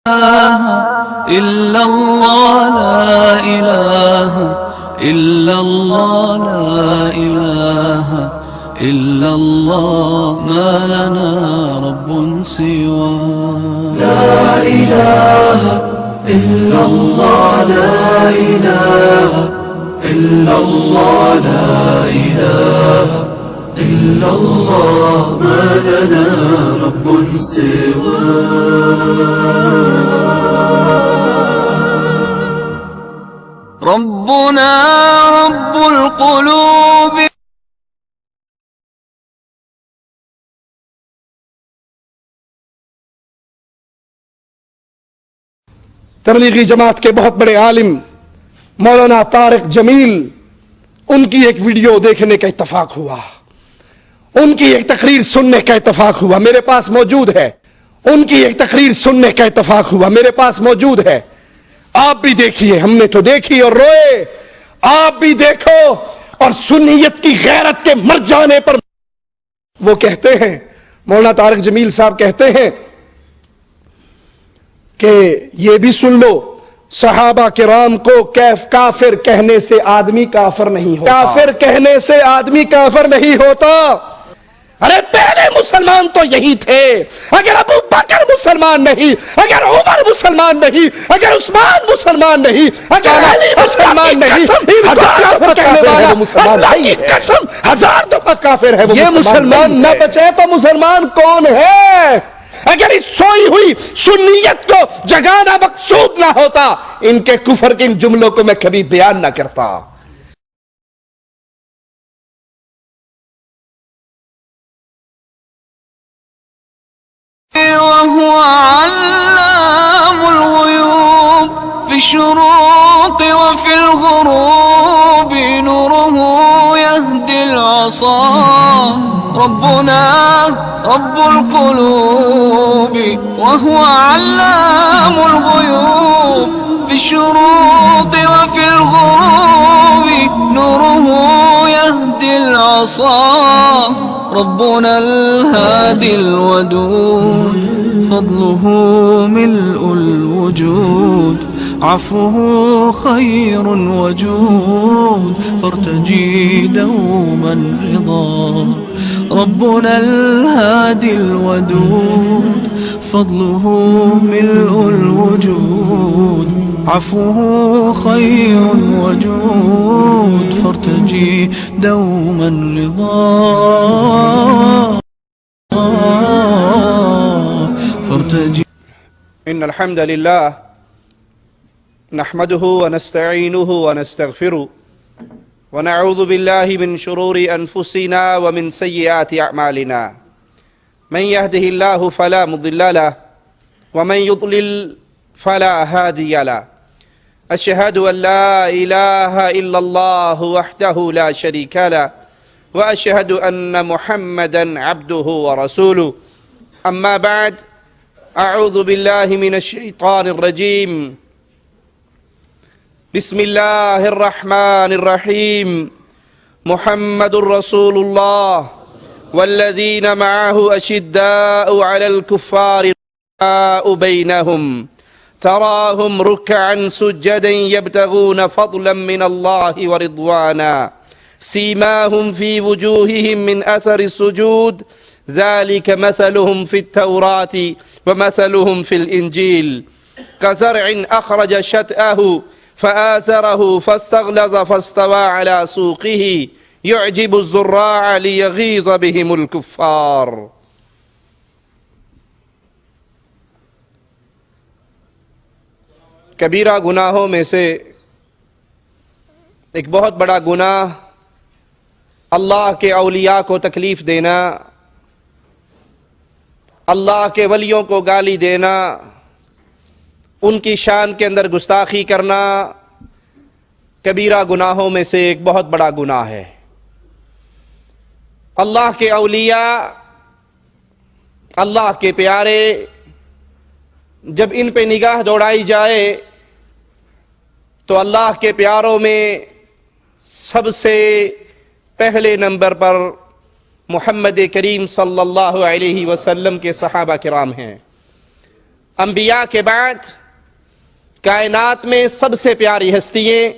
إلا الله لا إله إلا الله لا إله إلا الله ما لنا رب سوى لا إله إلا الله لا إله إلا الله لا إله إلا الله ما لنا رب ربنا رب القلوب. تبلیغی جماعت کے بہت بڑے عالم مولانا طارق جمیل، ان کی ایک ویڈیو دیکھنے کا اتفاق ہوا، ان کی ایک تقریر سننے کا اتفاق ہوا، میرے پاس موجود ہے، ان کی ایک تقریر سننے کا اتفاق ہوا، میرے پاس موجود ہے۔ آپ بھی دیکھیے، ہم نے تو دیکھی اور روئے، آپ بھی دیکھو۔ اور سنیت کی غیرت کے مر جانے پر وہ کہتے ہیں، مولانا طارق جمیل صاحب کہتے ہیں کہ یہ بھی سن لو، صحابہ کرام کو کافر کہنے سے آدمی کافر نہیں ہوتا، کافر کہنے سے آدمی کافر نہیں ہوتا۔ ارے پہلے مسلمان تو یہی تھے۔ اگر ابو بکر مسلمان نہیں، اگر عمر مسلمان نہیں، اگر عثمان مسلمان نہیں، اگر علی مسلمان نہیں، ہزار دفعہ کہنے والا اللہ کی قسم ہزار دفعہ کافر ہے۔ یہ مسلمان نہ بچے تو مسلمان کون ہے؟ اگر اس سوئی ہوئی سنیت کو جگانا مقصود نہ ہوتا، ان کے کفر کے ان جملوں کو میں کبھی بیان نہ کرتا۔ وهو علام الغيوب في الشروق وفي الغروب نوره يهدي العصا ربنا رب القلوب وهو علام الغيوب في الشروق وفي الغروب نوره يهدي العصا ربنا الهادي الودود فضله ملء الوجود عفوه خير وجود فارتجي دوما رضا ربنا الهادي الودود فضله ملء الوجود عفوه خير وجود فارتجي دوما رضا فارتجي. إن الحمد لله نحمده ونستعينه ونستغفره ونعوذ بالله من شرور أنفسنا ومن سيئات أعمالنا من يهده الله فلا مضل له ومن يضلل فلا هادي له أشهد أن لا إله إلا الله وحده لا شريك له وأشهد أن محمدا عبده ورسوله أما بعد أعوذ بالله من الشيطان الرجيم بسم الله الرحمن الرحيم محمد رسول الله والذين معه أشداء على الكفار رحماء بينهم تراهم ركعا سجدا يبتغون فضلا من الله ورضوانا سيماهم في وجوههم من أثر السجود ذلك مثلهم في التوراة ومثلهم في الإنجيل كزرع أخرج شطأه فآزره فاستغلظ فاستوى على سوقه يعجب الزراع ليغيظ بهم الكفار. کبیرہ گناہوں میں سے ایک بہت بڑا گناہ اللہ کے اولیاء کو تکلیف دینا، اللہ کے ولیوں کو گالی دینا، ان کی شان کے اندر گستاخی کرنا کبیرہ گناہوں میں سے ایک بہت بڑا گناہ ہے۔ اللہ کے اولیاء، اللہ کے پیارے، جب ان پہ نگاہ دوڑائی جائے تو اللہ کے پیاروں میں سب سے پہلے نمبر پر محمد کریم صلی اللہ علیہ وسلم کے صحابہ کرام ہیں۔ انبیاء کے بعد کائنات میں سب سے پیاری ہستیاں،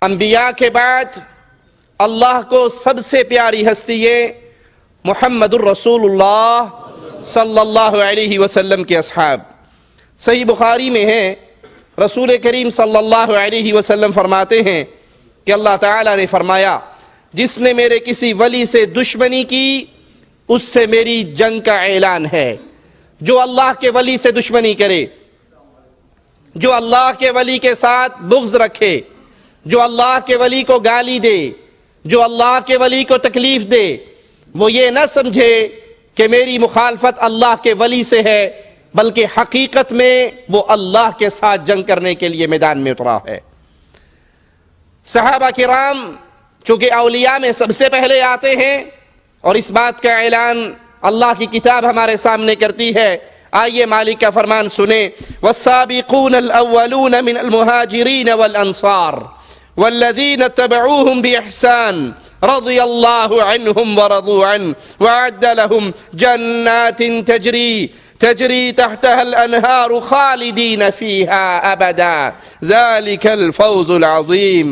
انبیاء کے بعد اللہ کو سب سے پیاری ہستیاں محمد الرسول اللہ صلی اللہ علیہ وسلم کے اصحاب۔ صحیح بخاری میں ہے، رسول کریم صلی اللہ علیہ وسلم فرماتے ہیں کہ اللہ تعالیٰ نے فرمایا، جس نے میرے کسی ولی سے دشمنی کی اس سے میری جنگ کا اعلان ہے۔ جو اللہ کے ولی سے دشمنی کرے، جو اللہ کے ولی کے ساتھ بغض رکھے، جو اللہ کے ولی کو گالی دے، جو اللہ کے ولی کو تکلیف دے، وہ یہ نہ سمجھے کہ میری مخالفت اللہ کے ولی سے ہے، بلکہ حقیقت میں وہ اللہ کے ساتھ جنگ کرنے کے لیے میدان میں اترا ہے۔ صحابہ کرام چونکہ اولیاء میں سب سے پہلے آتے ہیں اور اس بات کا اعلان اللہ کی کتاب ہمارے سامنے کرتی ہے۔ آئیے مالک کا فرمان سنیں، والسابقون الاولون من المہاجرین والانصار والذین اتبعوهم بإحسان رضی اللہ عنہم ورضوا عنہ وأعد لهم جنات تجری تحتها الانہار خالدین فیہا ابدا ذلک الفوز العظیم۔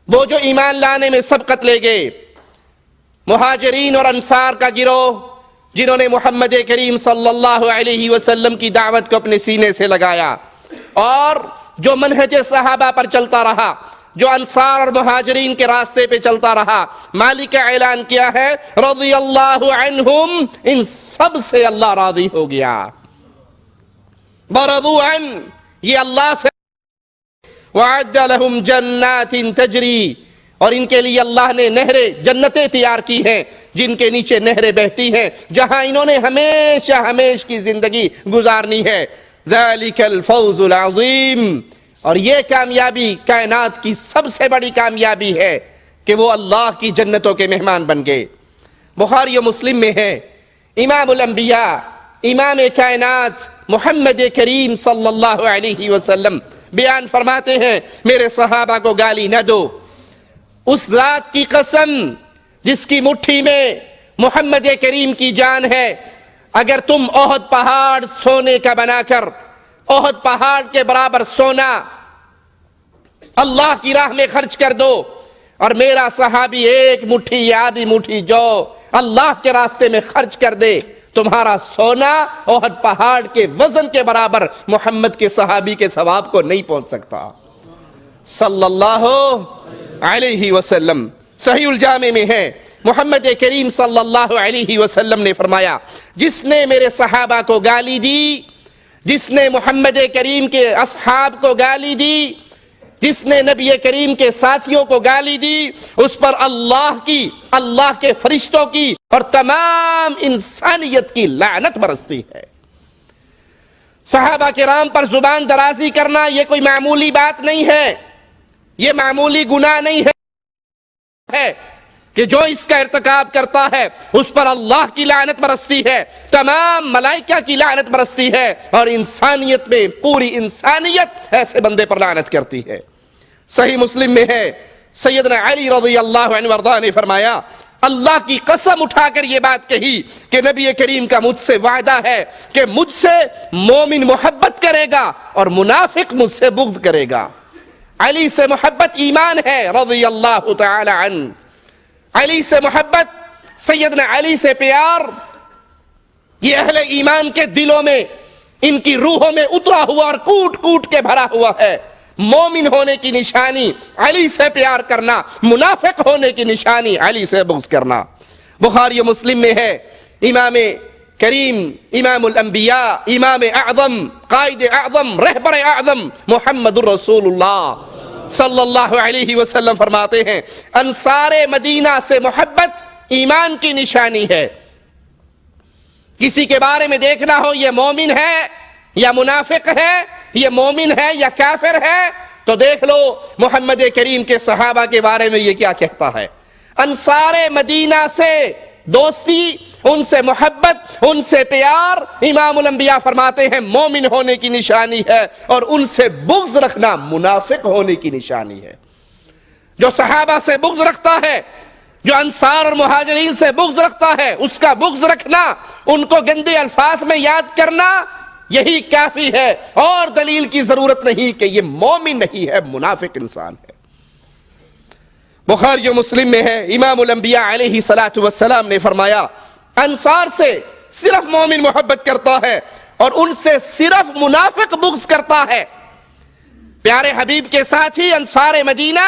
وہ جو ایمان لانے میں سبقت لے گئے، مہاجرین اور انصار کا گروہ، جنہوں نے محمد کریم صلی اللہ علیہ وسلم کی دعوت کو اپنے سینے سے لگایا اور جو منہج صحابہ پر چلتا رہا، جو انصار اور مہاجرین کے راستے پہ چلتا رہا، مالک کا اعلان کیا ہے رضی اللہ عنہم، ان سب سے اللہ راضی ہو گیا، ورضوا عنہ، یہ اللہ سے، وَأَعَدَّ لَهُمْ جَنَّاتٍ تَجْرِي، اور ان کے لیے اللہ نے نہریں، جنتیں تیار کی ہیں جن کے نیچے نہریں بہتی ہیں، جہاں انہوں نے ہمیشہ ہمیش کی زندگی گزارنی ہے۔ ذَلِكَ الْفَوْزُ الْعَظِيمُ، اور یہ کامیابی کائنات کی سب سے بڑی کامیابی ہے کہ وہ اللہ کی جنتوں کے مہمان بن گئے۔ بخاری و مسلم میں ہے، امام الانبیاء، امام کائنات محمد کریم صلی اللہ علیہ وسلم بیان فرماتے ہیں، میرے صحابہ کو گالی نہ دو، اس ذات کی قسم جس کی مٹھی میں محمد کریم کی جان ہے، اگر تم احد پہاڑ سونے کا بنا کر احد پہاڑ کے برابر سونا اللہ کی راہ میں خرچ کر دو، اور میرا صحابی ایک مٹھی یا آدھی مٹھی جو اللہ کے راستے میں خرچ کر دے، تمہارا سونا احد پہاڑ کے وزن کے برابر محمد کے صحابی کے ثواب کو نہیں پہنچ سکتا صلی اللہ علیہ وسلم۔ صحیح الجامع میں ہے، محمد کریم صلی اللہ علیہ وسلم نے فرمایا، جس نے میرے صحابہ کو گالی دی، جس نے محمد کریم کے اصحاب کو گالی دی، جس نے نبی کریم کے ساتھیوں کو گالی دی، اس پر اللہ کی، اللہ کے فرشتوں کی اور تمام انسانیت کی لعنت برستی ہے۔ صحابہ کرام پر زبان درازی کرنا یہ کوئی معمولی بات نہیں ہے، یہ معمولی گناہ نہیں ہے کہ جو اس کا ارتکاب کرتا ہے اس پر اللہ کی لعنت برستی ہے، تمام ملائکہ کی لعنت برستی ہے، اور انسانیت میں پوری انسانیت ایسے بندے پر لعنت کرتی ہے۔ صحیح مسلم میں ہے، سیدنا علی رضی اللہ عنہ وارضاہ نے فرمایا، اللہ کی قسم اٹھا کر یہ بات کہی کہ نبی کریم کا مجھ سے وعدہ ہے کہ مجھ سے مومن محبت کرے گا اور منافق مجھ سے بغض کرے گا۔ علی سے محبت ایمان ہے رضی اللہ تعالی عنہ، علی سے محبت، سیدنا علی سے پیار، یہ اہل ایمان کے دلوں میں، ان کی روحوں میں اترا ہوا اور کوٹ کوٹ کے بھرا ہوا ہے۔ مومن ہونے کی نشانی علی سے پیار کرنا، منافق ہونے کی نشانی علی سے بغض کرنا۔ بخاری و مسلم میں ہے، امام کریم، امام الانبیاء، امام اعظم، قائد اعظم، رہبر اعظم محمد الرسول اللہ صلی اللہ علیہ وسلم فرماتے ہیں، انصار مدینہ سے محبت ایمان کی نشانی ہے۔ کسی کے بارے میں دیکھنا ہو یہ مومن ہے یا منافق ہے، یہ مومن ہے یا کافر ہے، تو دیکھ لو محمد کریم کے صحابہ کے بارے میں یہ کیا کہتا ہے۔ انصار مدینہ سے دوستی، ان سے محبت، ان سے پیار، امام الانبیاء فرماتے ہیں مومن ہونے کی نشانی ہے، اور ان سے بغض رکھنا منافق ہونے کی نشانی ہے۔ جو صحابہ سے بغض رکھتا ہے، جو انصار اور مہاجرین سے بغض رکھتا ہے، اس کا بغض رکھنا، ان کو گندے الفاظ میں یاد کرنا، یہی کافی ہے، اور دلیل کی ضرورت نہیں کہ یہ مومن نہیں ہے، منافق انسان ہے۔ بخاری و مسلم میں ہے، امام الانبیاء علیہ الصلوۃ والسلام نے فرمایا انصار سے صرف مومن محبت کرتا ہے اور ان سے صرف منافق بغض کرتا ہے۔ پیارے حبیب کے ساتھ ہی انصار مدینہ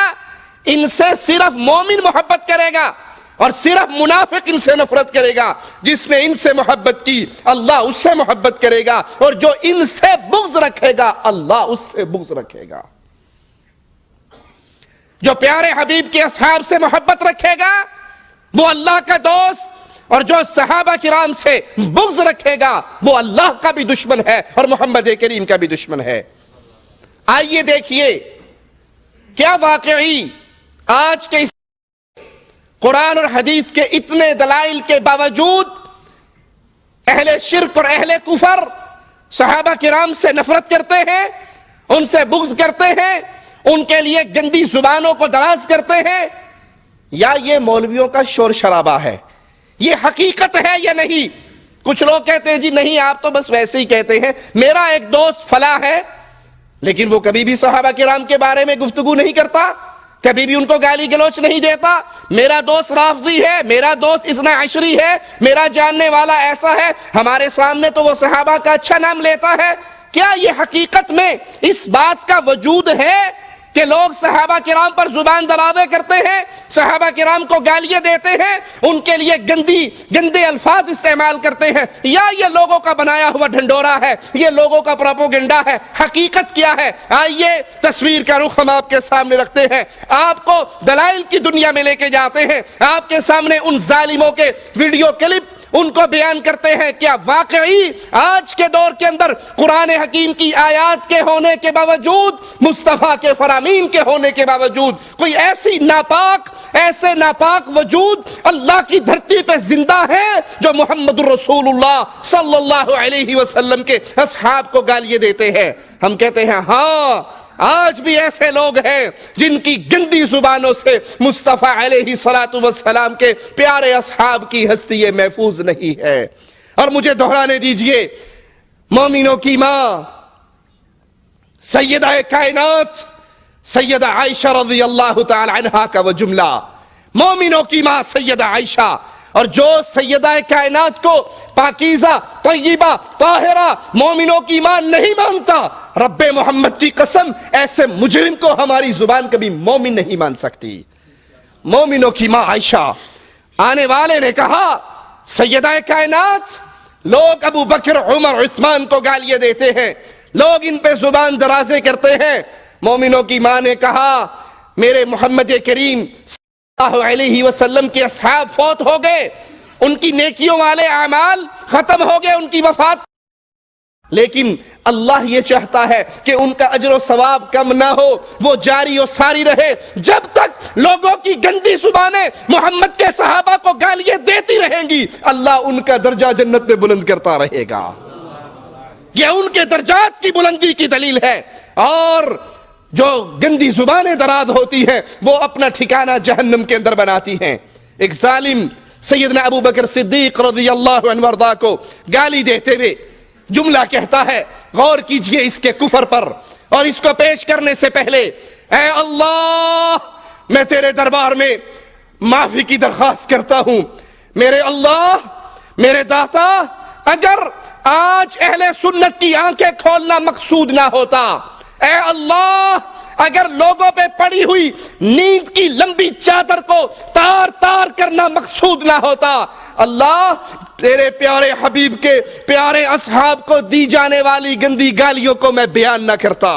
ان سے صرف مومن محبت کرے گا اور صرف منافق ان سے نفرت کرے گا۔ جس نے ان سے محبت کی اللہ اس سے محبت کرے گا، اور جو ان سے بغض رکھے گا اللہ اس سے بغض رکھے گا۔ جو پیارے حبیب کے اصحاب سے محبت رکھے گا وہ اللہ کا دوست، اور جو صحابہ کرام سے بغض رکھے گا وہ اللہ کا بھی دشمن ہے اور محمد کریم کا بھی دشمن ہے۔ آئیے دیکھیے کیا واقعی آج کے اس قرآن اور حدیث کے اتنے دلائل کے باوجود اہل شرک اور اہل کفر صحابہ کرام سے نفرت کرتے ہیں، ان سے بغض کرتے ہیں، ان کے لیے گندی زبانوں کو دراز کرتے ہیں، یا یہ مولویوں کا شور شرابہ ہے؟ یہ حقیقت ہے یا نہیں؟ کچھ لوگ کہتے ہیں جی نہیں آپ تو بس ویسے ہی کہتے ہیں۔ میرا ایک دوست فلاں ہے لیکن وہ کبھی بھی صحابہ کرام کے بارے میں گفتگو نہیں کرتا، کبھی بھی ان کو گالی گلوچ نہیں دیتا۔ میرا دوست رافضی ہے، میرا دوست اثنا عشری ہے، میرا جاننے والا ایسا ہے، ہمارے سامنے تو وہ صحابہ کا اچھا نام لیتا ہے۔ کیا یہ حقیقت میں اس بات کا وجود ہے کہ لوگ صحابہ کرام پر زبان درازیں کرتے ہیں، صحابہ کرام کو گالیاں دیتے ہیں، ان کے لیے گندے الفاظ استعمال کرتے ہیں، یا یہ لوگوں کا بنایا ہوا ڈھنڈورا ہے، یہ لوگوں کا پروپیگنڈا ہے؟ حقیقت کیا ہے؟ آئیے تصویر کا رخ ہم آپ کے سامنے رکھتے ہیں، آپ کو دلائل کی دنیا میں لے کے جاتے ہیں، آپ کے سامنے ان ظالموں کے ویڈیو کلپ ان کو بیان کرتے ہیں۔ کیا واقعی آج کے دور کے اندر قرآن حکیم کی آیات کے ہونے کے باوجود، مصطفیٰ کے فرامین کے ہونے کے باوجود، کوئی ایسے ناپاک وجود اللہ کی دھرتی پہ زندہ ہے جو محمد الرسول اللہ صلی اللہ علیہ وسلم کے اصحاب کو گالیاں دیتے ہیں؟ ہم کہتے ہیں ہاں آج بھی ایسے لوگ ہیں جن کی گندی زبانوں سے مصطفیٰ علیہ الصلوۃ والسلام کے پیارے اصحاب کی ہستی محفوظ نہیں ہے۔ اور مجھے دہرانے دیجئے، مومنوں کی ماں سیدہ کائنات سیدہ عائشہ رضی اللہ تعالی عنہا کا وہ جملہ، مومنوں کی ماں سیدہ عائشہ، اور جو سیدہ کائنات کو پاکیزہ طیبہ طاہرہ مومنوں کی ماں نہیں مانتا، رب محمد کی قسم ایسے مجرم کو ہماری زبان کبھی مومن نہیں مان سکتی۔ مومنوں کی ماں عائشہ۔ آنے والے نے کہا سیدہ کائنات، لوگ ابو بکر عمر عثمان کو گالیاں دیتے ہیں، لوگ ان پہ زبان درازیں کرتے ہیں۔ مومنوں کی ماں نے کہا میرے محمد کریم صلی اللہ علیہ وسلم کے اصحاب فوت ہو گئے، ان کی نیکیوں والے اعمال ختم ہو گئے ان کی وفات، لیکن اللہ یہ چاہتا ہے کہ ان کا اجر و ثواب کم نہ ہو، وہ جاری و ساری رہے۔ جب تک لوگوں کی گندی زبانیں محمد کے صحابہ کو گالیاں دیتی رہیں گی، اللہ ان کا درجہ جنت میں بلند کرتا رہے گا۔ یہ ان کے درجات کی بلندی کی دلیل ہے، اور جو گندی زبانیں دراز ہوتی ہیں وہ اپنا ٹھکانہ جہنم کے اندر بناتی ہیں۔ ایک ظالم سیدنا ابو بکر صدیق رضی اللہ عنہ وارضاہ کو گالی دیتے ہوئے جملہ کہتا ہے، غور کیجئے اس کے کفر پر، اور اس کو پیش کرنے سے پہلے اے اللہ میں تیرے دربار میں معافی کی درخواست کرتا ہوں، میرے اللہ میرے داتا، اگر آج اہل سنت کی آنکھیں کھولنا مقصود نہ ہوتا، اے اللہ اگر لوگوں پہ پڑی ہوئی نیند کی لمبی چادر کو تار تار کرنا مقصود نہ ہوتا، اللہ تیرے پیارے حبیب کے پیارے اصحاب کو دی جانے والی گندی گالیوں کو میں بیان نہ کرتا۔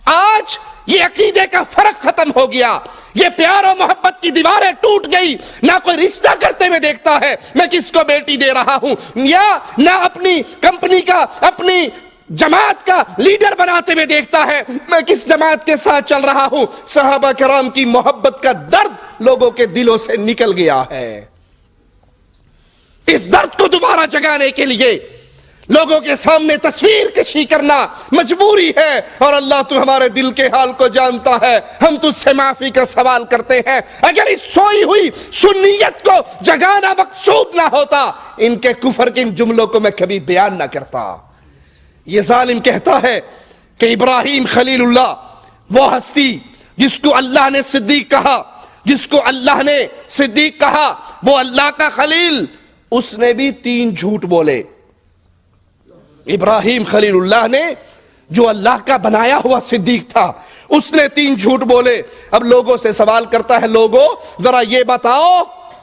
آج یہ عقیدے کا فرق ختم ہو گیا، یہ پیار و محبت کی دیواریں ٹوٹ گئی، نہ کوئی رشتہ کرتے ہوئے دیکھتا ہے میں کس کو بیٹی دے رہا ہوں، یا نہ اپنی کمپنی کا اپنی جماعت کا لیڈر بناتے ہوئے دیکھتا ہے میں کس جماعت کے ساتھ چل رہا ہوں۔ صحابہ کرام کی محبت کا درد لوگوں کے دلوں سے نکل گیا ہے۔ اس درد کو دوبارہ جگانے کے لیے لوگوں کے سامنے تصویر کشی کرنا مجبوری ہے، اور اللہ تو ہمارے دل کے حال کو جانتا ہے، ہم تجھ سے معافی کا سوال کرتے ہیں۔ اگر اس سوئی ہوئی سنیت کو جگانا مقصود نہ ہوتا، ان کے کفر کے ان جملوں کو میں کبھی بیان نہ کرتا۔ یہ ظالم کہتا ہے کہ ابراہیم خلیل اللہ وہ ہستی جس کو اللہ نے صدیق کہا، جس کو اللہ نے صدیق کہا، وہ اللہ کا خلیل، اس نے بھی 3 جھوٹ بولے۔ ابراہیم خلیل اللہ نے جو اللہ کا بنایا ہوا صدیق تھا، اس نے 3 جھوٹ بولے۔ اب لوگوں سے سوال کرتا ہے، لوگوں ذرا یہ بتاؤ،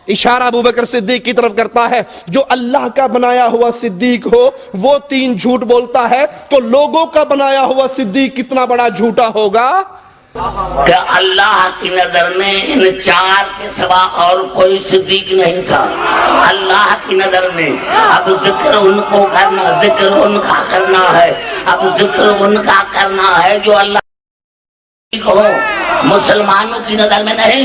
اشارہ ابو بکر صدیق کی طرف کرتا ہے، جو اللہ کا بنایا ہوا صدیق ہو وہ 3 جھوٹ بولتا ہے، تو لوگوں کا بنایا ہوا صدیق کتنا بڑا جھوٹا ہوگا؟ کہ اللہ کی نظر میں ان 4 کے سوا اور کوئی صدیق نہیں تھا اللہ کی نظر میں۔ اب ذکر ان کو کرنا، ذکر ان کا کرنا ہے، اب ذکر ان کا کرنا ہے جو اللہ کو مسلمانوں کی نظر میں نہیں۔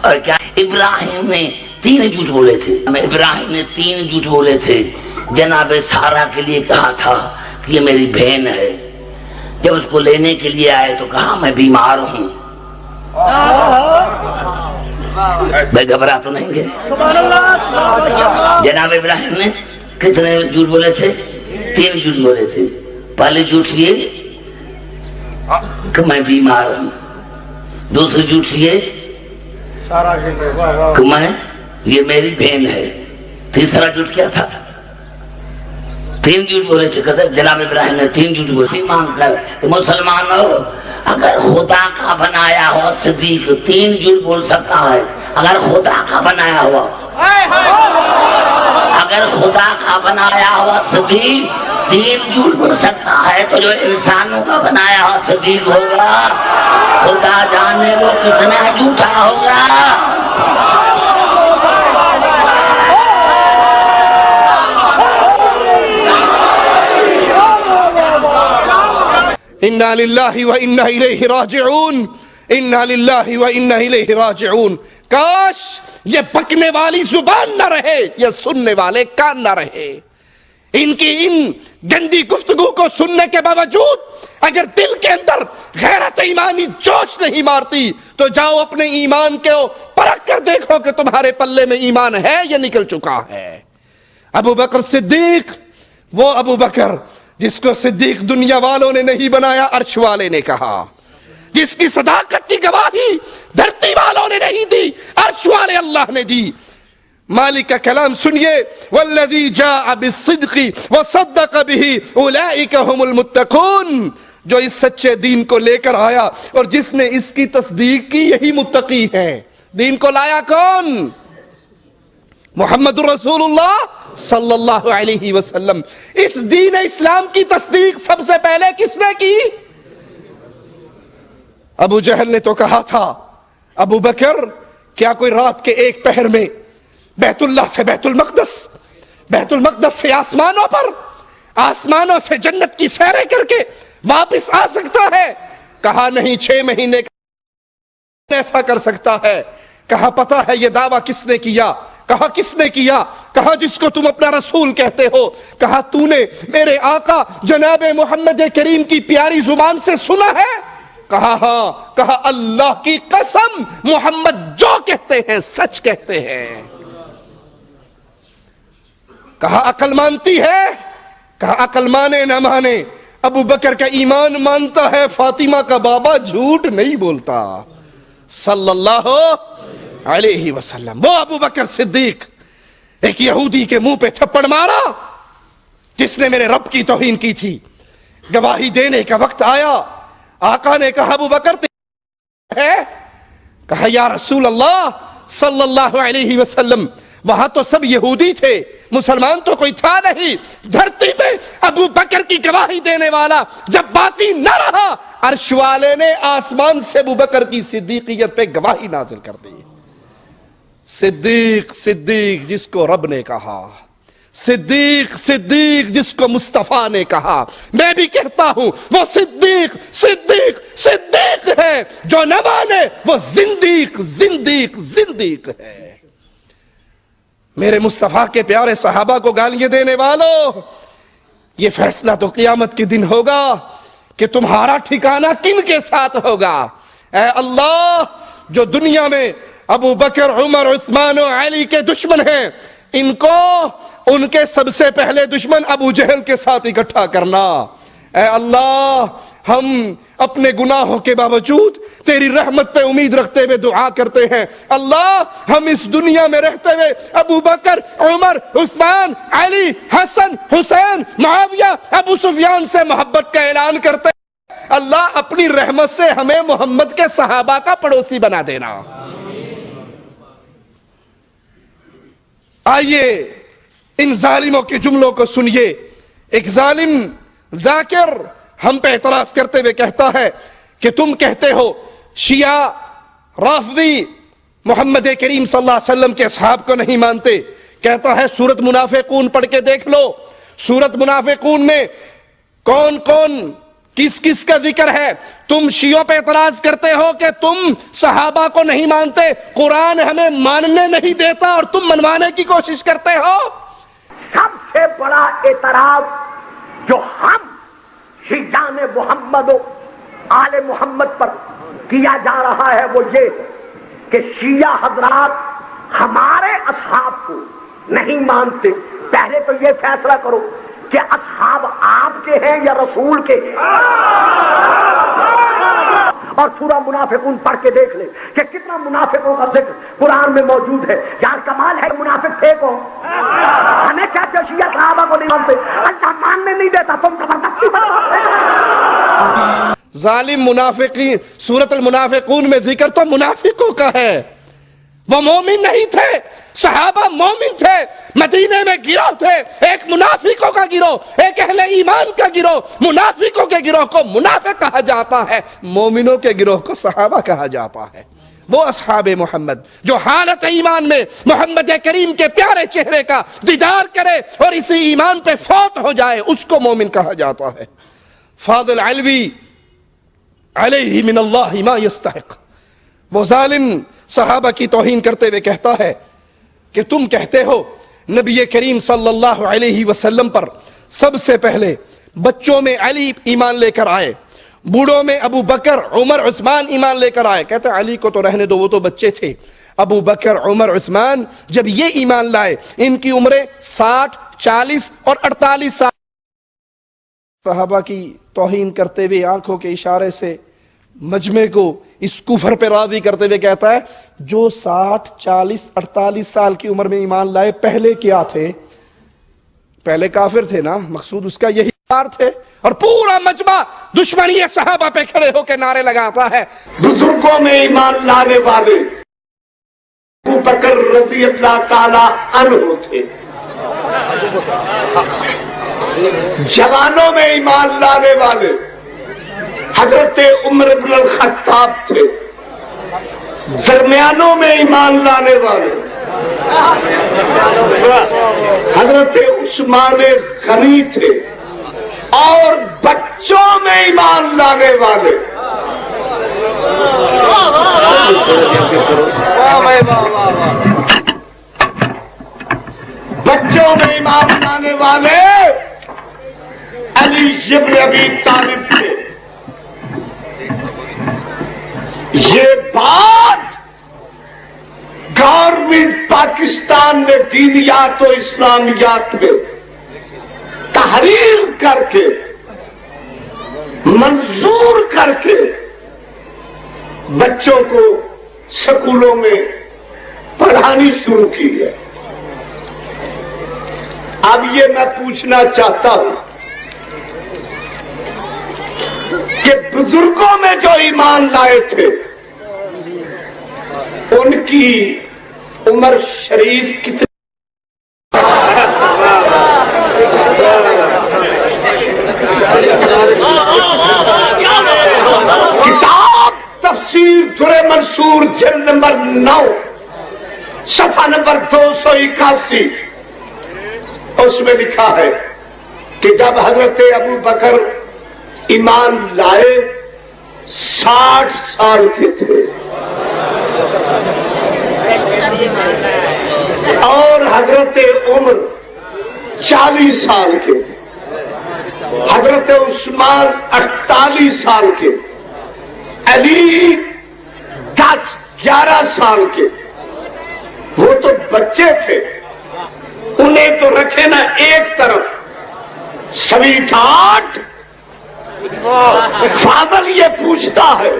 اور کیا ابراہیم نے 3 جھوٹ بولے تھے، ابراہیم نے 3 جھوٹ بولے تھے۔ جناب سارا کے لیے کہا تھا کہ یہ میری بہن ہے، جب اس کو لینے کے لیے آئے تو کہا میں بیمار ہوں۔ میں گھبرا تو نہیں گئے؟ جناب ابراہیم نے کتنے جھوٹ بولے تھے؟ 3 جھوٹ بولے تھے۔ پہلے جھوٹ یہ کہ میں بیمار ہوں، دوسری جھوٹ یہ کہ میں یہ میری بہن ہے، تیسرا جھوٹ کیا تھا؟ 3 جھوٹ بولے تھے۔ کہتے جناب ابراہیم نے 3 جھوٹ بولے مانگ کر کہ مسلمانوں اگر خدا کا بنایا ہوا صدیق 3 جھوٹ بول سکتا ہے، اگر خدا کا بنایا ہوا، اگر خدا کا بنایا ہوا صدیق 3 جھوٹ بول سکتا ہے، تو جو انسانوں کا بنایا ہوا صدیق ہوگا خدا جانے وہ کتنا جھوٹا ہوگا۔ انا للہ و انا الیہ راجعون، انا للہ و انا الیہ راجعون۔ کاش یہ بکنے والی زبان نہ رہے، یہ سننے والے کان نہ رہے۔ ان کی ان گندی گفتگو کو سننے کے باوجود اگر دل کے اندر غیرت ایمانی جوش نہیں مارتی تو جاؤ اپنے ایمان کو پرکھ کر دیکھو کہ تمہارے پلے میں ایمان ہے یا نکل چکا ہے۔ ابو بکر صدیق، وہ ابو بکر جس کو صدیق دنیا والوں نے نہیں بنایا، عرش والے نے کہا، جس کی صداقت کی گواہی دھرتی والوں نے نہیں دی، عرش والے اللہ نے دی۔ مالک کا کلام سنیے، والذی جاء بالصدق وصدق به اولئک هم المتقون، جو اس سچے دین کو لے کر آیا اور جس نے اس کی تصدیق کی یہی متقی ہے۔ دین کو لایا کون؟ محمد رسول اللہ صلی اللہ علیہ وسلم۔ اس دین اسلام کی تصدیق سب سے پہلے کس نے کی؟ ابو جہل نے تو کہا تھا، ابو بکر کیا کوئی رات کے 1 پہر میں بیت اللہ سے بیت المقدس سے آسمانوں پر، آسمانوں سے جنت کی سیریں کر کے واپس آ سکتا ہے؟ کہا نہیں، 6 مہینے کا ایسا کر سکتا ہے۔ کہا پتا ہے یہ دعویٰ کس نے کیا؟ کہا کس نے کیا؟ کہا جس کو تم اپنا رسول کہتے ہو۔ کہا تو نے میرے آقا جناب محمد کریم کی پیاری زبان سے سنا ہے؟ کہا ہاں۔ کہا اللہ کی قسم محمد جو کہتے ہیں سچ کہتے ہیں۔ کہا عقل مانتی ہے؟ کہا عقل مانے نہ مانے، ابو بکر کا ایمان مانتا ہے، فاطمہ کا بابا جھوٹ نہیں بولتا صلی اللہ علیہ وسلم۔ وہ ابو بکر صدیق ایک یہودی کے منہ پہ تھپڑ مارا جس نے میرے رب کی توہین کی تھی۔ گواہی دینے کا وقت آیا، آقا نے کہا ابو بکر ہے؟ کہا یا رسول اللہ صلی اللہ علیہ وسلم، وہاں تو سب یہودی تھے، مسلمان تو کوئی تھا نہیں، دھرتی پہ ابو بکر کی گواہی دینے والا جب باقی نہ رہا، عرش والے نے آسمان سے ابو بکر کی صدیقیت پہ گواہی نازل کر دی۔ صدیق صدیق جس کو رب نے کہا، صدیق صدیق جس کو مصطفیٰ نے کہا، میں بھی کہتا ہوں وہ صدیق صدیق صدیق ہے، جو نہ مانے وہ زندیق زندیق زندیق ہے۔ میرے مصطفیٰ کے پیارے صحابہ کو گالیاں دینے والوں، یہ فیصلہ تو قیامت کے دن ہوگا کہ تمہارا ٹھکانہ کن کے ساتھ ہوگا۔ اے اللہ، جو دنیا میں ابو بکر عمر عثمان و علی کے دشمن ہیں، ان کو ان کے سب سے پہلے دشمن ابو جہل کے ساتھ اکٹھا کرنا۔ اے اللہ، ہم اپنے گناہوں کے باوجود تیری رحمت پہ امید رکھتے ہوئے دعا کرتے ہیں، اللہ ہم اس دنیا میں رہتے ہوئے ابو بکر عمر عثمان علی حسن حسین معاویہ ابو سفیان سے محبت کا اعلان کرتے ہیں، اللہ اپنی رحمت سے ہمیں محمد کے صحابہ کا پڑوسی بنا دینا۔ آئیے ان ظالموں کے جملوں کو سنیے۔ ایک ظالم ذاکر ہم پہ اعتراض کرتے ہوئے کہتا ہے کہ تم کہتے ہو شیعہ رافضی محمد کریم صلی اللہ علیہ وسلم کے اصحاب کو نہیں مانتے۔ کہتا ہے سورۃ منافقون پڑھ کے دیکھ لو، سورۃ منافقون میں کون کون کس کس کا ذکر ہے؟ تم شیعوں پہ اعتراض کرتے ہو کہ تم صحابہ کو نہیں مانتے، قرآن ہمیں ماننے نہیں دیتا اور تم منوانے کی کوشش کرتے ہو۔ سب سے بڑا اعتراض جو ہم شیعان محمد و آل محمد پر کیا جا رہا ہے وہ یہ کہ شیعہ حضرات ہمارے اصحاب کو نہیں مانتے۔ پہلے تو یہ فیصلہ کرو کہ اصحاب آپ کے ہیں یا رسول کے ہیں، اور سورہ منافقون پڑھ کے دیکھ لیں کہ کتنا منافقوں کا ذکر قرآن میں موجود ہے۔ یار کمال ہے، منافق تھے کون؟ ہمیں کیا شیعہ صحابہ کو نہیں مانتے، اللہ ماننے نہیں دیتا، تم زبردستی بنواتے۔ ظالم منافقین، سورۃ المنافقون میں ذکر تو منافقوں کا ہے، وہ مومن نہیں تھے، صحابہ مومن تھے، مدینے میں گروہ تھے، ایک منافقوں کا گروہ، ایک اہل ایمان کا گروہ۔ منافقوں کے گروہ کو منافق کہا جاتا ہے، مومنوں کے گروہ کو صحابہ کہا جاتا ہے۔ وہ اصحاب محمد جو حالت ایمان میں محمد کریم کے پیارے چہرے کا دیدار کرے اور اسی ایمان پہ فوت ہو جائے، اس کو مومن کہا جاتا ہے۔ فاضل علوی علیہ من اللہ ما یستحق، وہ ظالم صحابہ کی توہین کرتے ہوئے کہتا ہے کہ تم کہتے ہو نبی کریم صلی اللہ علیہ وسلم پر سب سے پہلے بچوں میں علی ایمان لے کر آئے، بوڑھوں میں ابو بکر عمر عثمان ایمان لے کر آئے۔ کہتے ہیں علی کو تو رہنے دو، وہ تو بچے تھے۔ ابو بکر عمر عثمان جب یہ ایمان لائے، ان کی عمریں 60 40 اور 48 سال۔ صحابہ کی توہین کرتے ہوئے آنکھوں کے اشارے سے مجمع کو اس کفر پہ راضی کرتے ہوئے کہتا ہے جو 60 40 48 سال کی عمر میں ایمان لائے پہلے کیا تھے؟ پہلے کافر تھے نا، مقصود اس کا یہی تھے۔ اور پورا مجمع دشمنی صحابہ پہ کھڑے ہو کے نعرے لگاتا ہے۔ بزرگوں میں ایمان لانے والے ابو بکر رضی اللہ تعالی عنہ تھے، جوانوں میں ایمان لانے والے حضرت عمر بن الخطاب تھے، درمیانوں میں ایمان لانے والے حضرت عثمان غنی تھے، اور بچوں میں ایمان لانے والے بچوں میں ایمان لانے والے علی بن ابی طالب تھے۔ یہ بات گورنمنٹ پاکستان نے دینیات و اسلامیات میں تحریر کر کے منظور کر کے بچوں کو سکولوں میں پڑھانی شروع کی ہے۔ اب یہ میں پوچھنا چاہتا ہوں کہ بزرگوں میں جو ایمان لائے تھے ان کی عمر شریف کتنی؟ کتاب تفسیر در منصور جلد نمبر 9 صفحہ نمبر 281 اس میں لکھا ہے کہ جب حضرت ابو بکر ایمان لائے 60 سال کے تھے اور حضرت عمر 40 سال کے، حضرت عثمان 48 سال کے، علی 10 11 12 سال کے، وہ تو بچے تھے، انہیں تو رکھے نا ایک طرف سویٹھاٹ۔ فاضل یہ پوچھتا ہے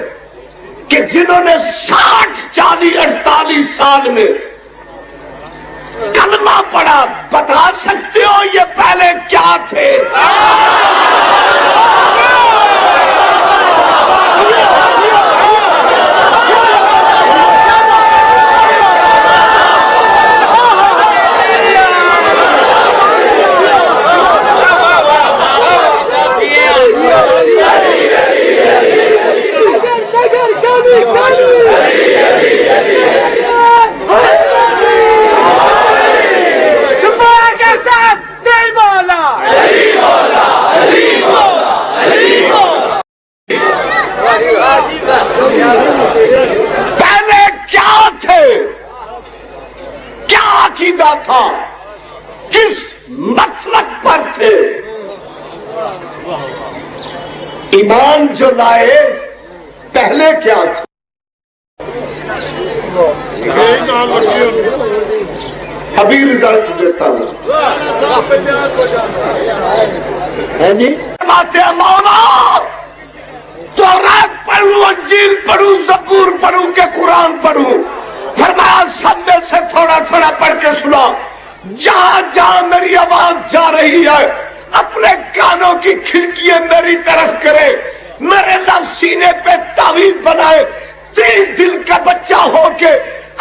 کہ جنہوں نے 60 40 48 سال میں کلمہ پڑھا، بتا سکتے ہو یہ پہلے کیا تھے؟ پہلے کیا تھے؟ کیا عقیدہ تھا؟ کس مسلک پر تھے؟ ایمان جو لائے پہلے کیا تھے؟ ابھی رزلٹ دیتا ہوں۔ مولا تورات پڑھوں، انجیل پڑھوں، زبور پڑھوں کہ قرآن پڑھوں؟ فرمایا سب میں سے تھوڑا تھوڑا پڑھ کے سنا۔ جہاں جہاں میری آواز جا رہی ہے اپنے کانوں کی کھڑکیاں میری طرف کرے، میرے لفظ سینے پہ تعویذ بنائے، 3 دن کا بچہ ہو کے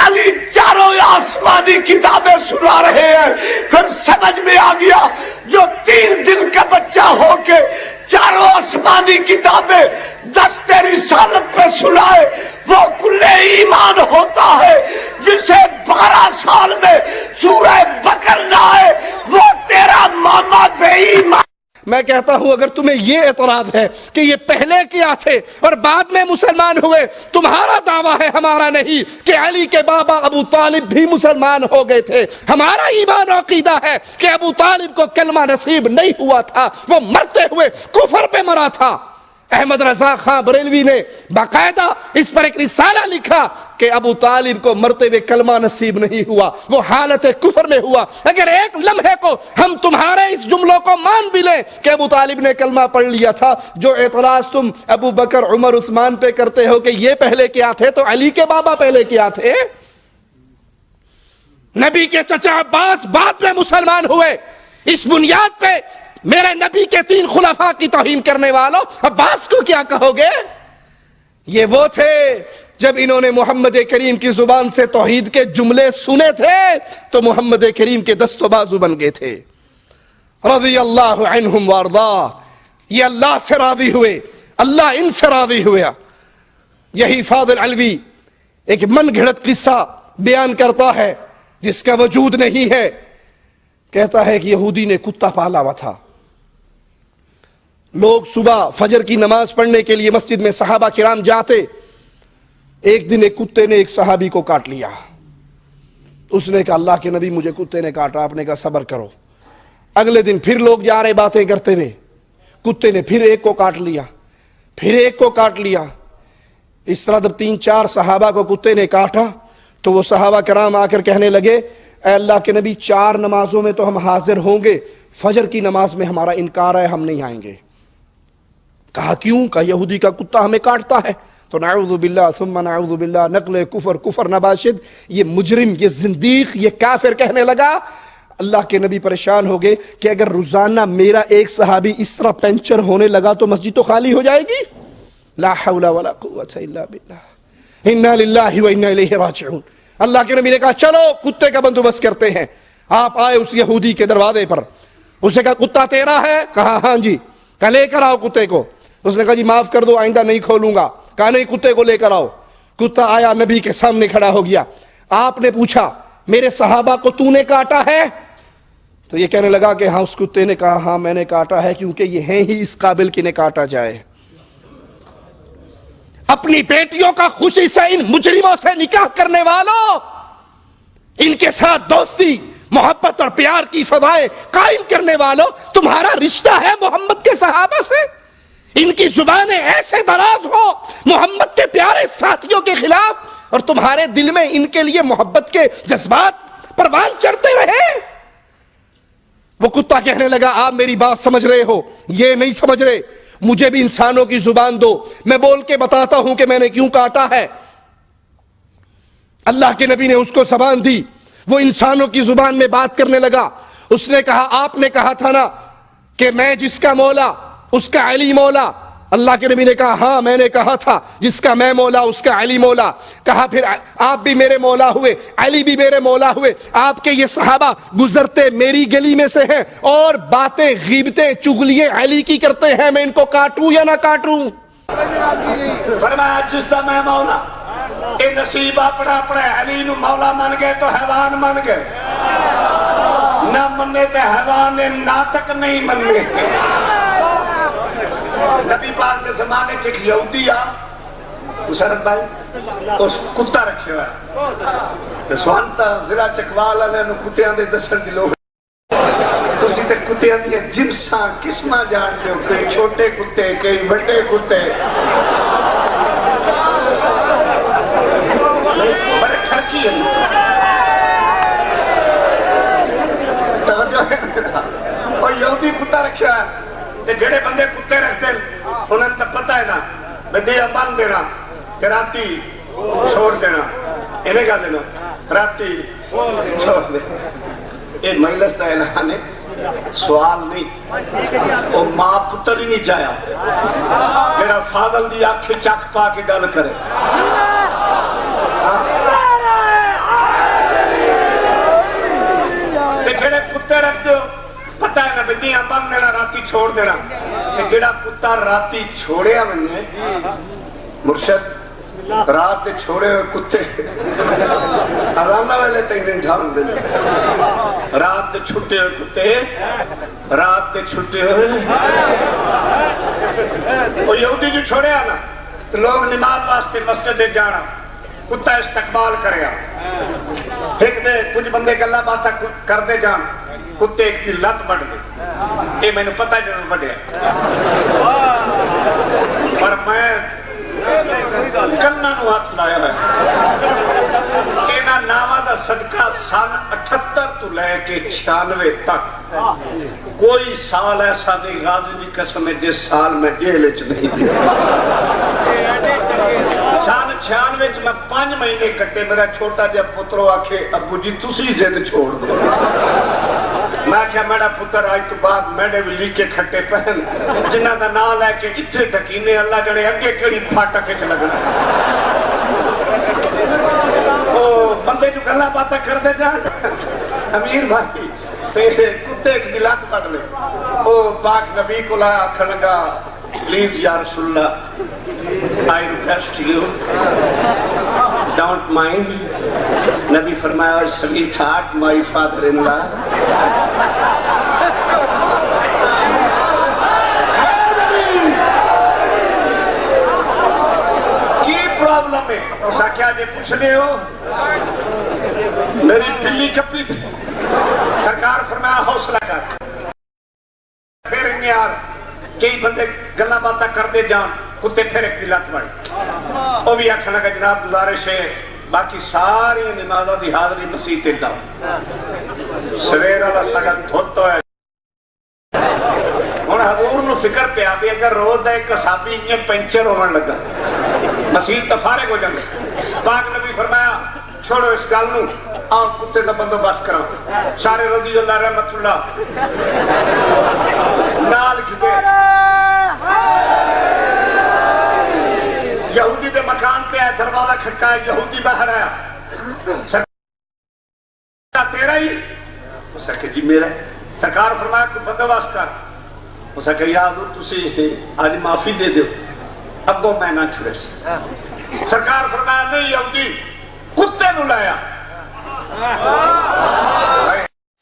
علی چاروں آسمانی کتابیں سنا رہے ہیں۔ پھر سمجھ میں آ گیا جو 3 دن کا بچہ ہو کے چاروں آسمانی کتابیں دست رسالت پہ سنائے وہ کل ایمان ہوتا ہے۔ جسے 12 سال میں سورہ بقرہ نہ آئے وہ تیرا ماما بے ایمان۔ میں کہتا ہوں اگر تمہیں یہ اعتراض ہے کہ یہ پہلے کیا تھے اور بعد میں مسلمان ہوئے، تمہارا دعویٰ ہے ہمارا نہیں کہ علی کے بابا ابو طالب بھی مسلمان ہو گئے تھے۔ ہمارا ایمان و عقیدہ ہے کہ ابو طالب کو کلمہ نصیب نہیں ہوا تھا، وہ مرتے ہوئے کفر پہ مرا تھا۔ احمد رضا خان بریلوی نے باقاعدہ اس پر ایک رسالہ لکھا کہ ابو طالب کو مرتے ہوئے کلمہ نصیب نہیں ہوا، وہ حالت کفر میں ہوا۔ اگر ایک لمحے کو ہم تمہارے اس جملوں کو مان بھی لیں کہ ابو طالب نے کلمہ پڑھ لیا تھا، جو اعتراض تم ابو بکر عمر عثمان پہ کرتے ہو کہ یہ پہلے کیا تھے، تو علی کے بابا پہلے کیا تھے؟ نبی کے چچا عباس بعد میں مسلمان ہوئے۔ اس بنیاد پہ میرے نبی کے 3 خلفاء کی توہین کرنے والوں عباس کو کیا کہو گے؟ یہ وہ تھے جب انہوں نے محمد کریم کی زبان سے توحید کے جملے سنے تھے تو محمد کریم کے دست و بازو بن گئے تھے۔ رضی اللہ عنہم وارضا، یہ اللہ سے راضی ہوئے، اللہ ان سے راضی ہوا۔ یہی فاضل علوی ایک من گھڑت قصہ بیان کرتا ہے جس کا وجود نہیں ہے۔ کہتا ہے کہ یہودی نے کتا پالا ہوا تھا، لوگ صبح فجر کی نماز پڑھنے کے لیے مسجد میں صحابہ کرام جاتے، ایک دن ایک کتے نے ایک صحابی کو کاٹ لیا۔ اس نے کہا اللہ کے نبی مجھے کتے نے کاٹا، آپ نے کہا صبر کرو۔ اگلے دن پھر لوگ جا رہے باتیں کرتے ہوئے، کتے نے پھر ایک کو کاٹ لیا، پھر ایک کو کاٹ لیا۔ اس طرح جب 3-4 صحابہ کو کتے نے کاٹا تو وہ صحابہ کرام آ کر کہنے لگے اے اللہ کے نبی 4 نمازوں میں تو ہم حاضر ہوں گے، فجر کی نماز میں ہمارا انکار ہے، ہم نہیں آئیں گے۔ کہا کیوں؟ کہا یہودی کا کتا ہمیں کاٹتا ہے۔ تو نعوذ باللہ ثم نعوذ باللہ، نقل کفر نباشد، یہ مجرم، یہ زندیق، یہ کافر کہنے لگا۔ اللہ کے نبی پریشان ہو گئے کہ اگر روزانہ میرا ایک صحابی اس طرح پنچر ہونے لگا تو مسجد تو خالی ہو جائے گی۔ لا حول ولا قوت الا باللہ، انا للہ و انا الیہ راجعون۔ اللہ کے نبی نے کہا چلو کتے کا بندوبست کرتے ہیں۔ آپ آئے اس یہودی کے دروازے پر، اس نے کہا کتا تیرا ہے؟ کہا ہاں جی۔ کہا لے کر آؤ کتے کو۔ اس نے کہا جی معاف کر دو، آئندہ نہیں کھولوں گا۔ کہا نہیں کتے کو لے کر آؤ۔ کتا آیا، نبی کے سامنے کھڑا ہو گیا۔ آپ نے پوچھا میرے صحابہ کو تو نے کاٹا ہے؟ تو یہ کہنے لگا کہ ہاں۔ اس کتے نے کہا ہاں میں نے کاٹا ہے، کیونکہ یہ ہیں ہی اس قابل کہ انہیں کاٹا جائے۔ اپنی بیٹیوں کا خوشی سے ان مجرموں سے نکاح کرنے والوں، ان کے ساتھ دوستی محبت اور پیار کی فضائیں قائم کرنے والوں، تمہارا رشتہ ہے محمد کے صحابہ سے؟ ان کی زبانیں ایسے دراز ہو محمد کے پیارے ساتھیوں کے خلاف، اور تمہارے دل میں ان کے لیے محبت کے جذبات پروان چڑھتے رہے۔ وہ کتا کہنے لگا آپ میری بات سمجھ رہے ہو، یہ نہیں سمجھ رہے، مجھے بھی انسانوں کی زبان دو، میں بول کے بتاتا ہوں کہ میں نے کیوں کاٹا ہے۔ اللہ کے نبی نے اس کو زبان دی، وہ انسانوں کی زبان میں بات کرنے لگا۔ اس نے کہا آپ نے کہا تھا نا کہ میں جس کا مولا اس کا علی مولا۔ اللہ کے نبی نے کہا ہاں میں نے کہا تھا جس کا میں مولا اس کا علی مولا۔ کہا پھر آپ بھی میرے مولا ہوئے، علی بھی میرے مولا ہوئے۔ آپ کے یہ صحابہ گزرتے میری گلی میں سے ہیں اور باتیں غیبتیں چغلیاں علی کی کرتے ہیں، میں ان کو کاٹوں یا نہ کاٹوں؟ فرمایا جس کا میں مولا، اے نصیب اپنا اپنا علی نو مولا من گئے تو حیوان من گئے، نہ مننے تے حیوان نے ناطق نہیں مننے۔ نبی پاک کے زمانے چک یہودی آ مسرت بھائی اس کتا رکھے ہوئے سوانتا ضلع چکوال والے نو کتیاں دے دسن دی لوگ تسی تے کتیاں دی جنساں قسماں جانتے ہو، کئی چھوٹے کتے کئی بڑے کتے، بڑے ٹھرکی ہیں توجہ ہے میرا۔ اور یہودی کتا رکھا ہے تے جڑے بندے کتے رکھتے ہیں انہیں تو پتہ ہے نا میں دیا بن دینا کہ راتی چھوڑ دینا، انہیں گا دینا راتی چھوڑ دینا۔ یہ مجلس دا اعلان ہے، سوال نہیں، وہ ماں پتر ہی نہیں چاہیا جڑا فاضل دی آنکھ چک پا کے گل کرے۔ تے جڑے کتے رکھ دو پتہ ہے نا بدیاں بن دینا راتی چھوڑ دینا، تے جڑا کتا راتی چھوڑیا مننے مرشد رات دے چھوڑے ہوئے کتے اذانہ والے تینیں جھان دے رات دے چھٹے ہوئے کتے رات دے چھٹے ہوئے وہ یہودی جو چھوڑے آنا تو لوگ نماز واسطے مسجد جانا، کتا استقبال کرے آ ایک دے کچھ بندے گلہ باتا کر دے جان، کتے ایک دی لت بڑھ گئی، یہ میں نے پتہ جنہوں بڑھیا پر میں کننا نو ہاتھ لایا ہے۔ اینا نامہ دا صدقہ سن 78 تو لے کے 96 تک کوئی سال ایسا نہیں غازی دی قسم ہے جس سال میں جیل چ نہیں دیا۔ سن 96 میں 5 مہینے کٹے، میرا چھوٹا جب پترو آکھے ابو جی تسی زد چھوڑ دو، میں کہا میرا پتر آج تو بعد میڈے بھی لیکے کھٹے پہن جنہ دا نا لے کے اتھے ڈھکینے اللہ جڑے اگے کڑی پھاٹا کے چلگنا۔ او بندے جو گلہ باتا کر دے جان امیر بھائی تے کتے ایک دلات پڑھ لے، او پاک نبی کو لایا کھنگا پلیز یا رسول اللہ I request you don't mind۔ نبی فرمایا sweetheart my father-in-law کی پرابلم ہے؟ اسا کیا جے پوچھنے ہو میری پلی کپی تھی، سرکار فرمایا حوصلہ کر پھر انہیں یار کئی بندے گلہ باتا کر دے جان کتے پھر ایک دلات بڑھ وہ بھی آکھنا کہ جناب گزارش ہے باقی ساری نمازہ دی حاضری مسیح تے لاؤ سویر اللہ ساگا دھوتو ہے۔ اور حضور نو فکر پہ آبی اگر روز دا ایک صحابی انہیں پینچر ہونے لگا مسیح تفارق ہو جانے، پاک نبی فرمایا چھوڑو اس گال نو آؤ کتے دا بندو بس کرا، سارے رضی اللہ رحمت اللہ نال کھتے یہودی دے مکان تے آئے دروازہ کھٹکا ہے، یہودی باہر آیا سرکار تیرا ہی؟ اسے کہ جی میرا ہے۔ سرکار فرمایا کوئی بندوبست کر، اسے کہ یا حضور تسی آج معافی دے دو اگو میں نہ چھڑے سے۔ سرکار فرمایا نہیں یہودی کتے نو لایا،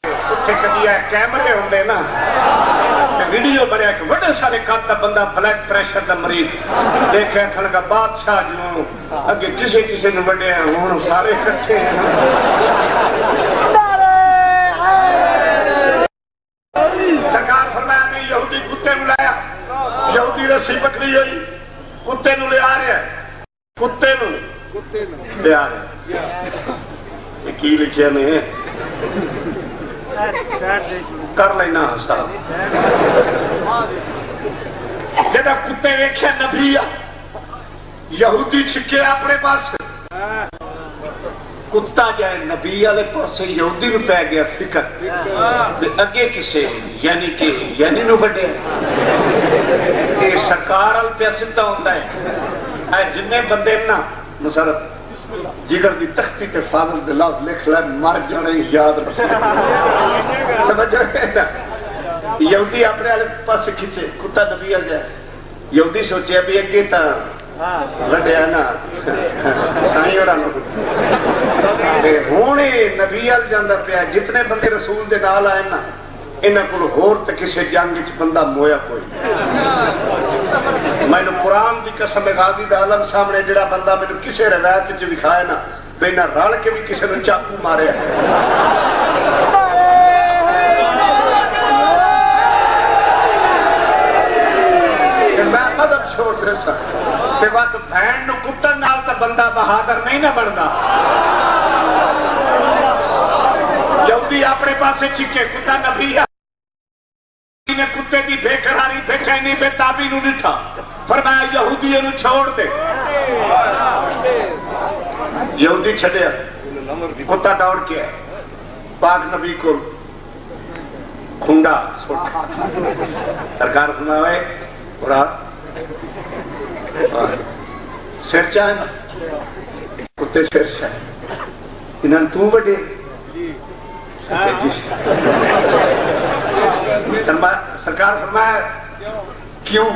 کتے کبھی ہے کیمرے ہوندے نا ویڈیو بڑھیا کہ وڈے سارے کات دا بندہ بلڈ پریشر دا مریض دیکھے کھن کا بادشاہ جنہوں اگے کسے نے وڈے ہیں ہون سارے کٹھے ہیں۔ سرکار فرمایا نہیں یہودی کتے ملایا، یہودی رسی پکڑی ہوئی کتے نو لے آ رہا ہے کتے نو لے آ رہا ہے یہ کی لکھیا نے کر لینا حساب جدہ کتے ویکھیا نبی یہودی چھکے اپنے پاس کتا جائے نبی والے پاسے یہودی نو پہ گیا فکر اگے کسے یعنی نو بڑھے اے سرکار ال پہ ستا ہوندہ ہے اے جنہیں بندے نا مسارت جگر دی تختی تے فاضل دے لاؤ لکھ لائے مر جانے یاد رسے توجہ ہے نا یہودی اپنے والے پاسے کھچے کتا نبی آ جائے یہودی سوچے ابھی اگے تا لڑیا نا سائیں اور آنو ہونے نبی آل جاندہ پیا جتنے بندے رسول دے نال آئے نا انہاں کو ہور تے کسے جنگ وچ بندہ مویا کوئی میں نے قرآن دی قسم غازی دا عالم سامنے جڑا بندہ میں نے کسے روایت وچ دکھایا نا بینا رل کے بھی کسے نے چاقو مارے میں مدد چھوڑ دے سا تے وقت بھین نو کٹن نال تا بندہ بہادر نہیں نہ بڑھدا یہودی اپنے پاسے چکے کتا نبی نے کتے دی بے قراری بے چینی بے تابی نو نٹھا فرمایا یہودی نو چھوڑ دے یہودی چھڑیا کتا دوڑ کے پاک نبی کو کھنڈا سوٹا سرکار فرمایا قرآن سر چاہے نا کتے سر چاہے انہاں تو بڑے سرکار فرمایا کیوں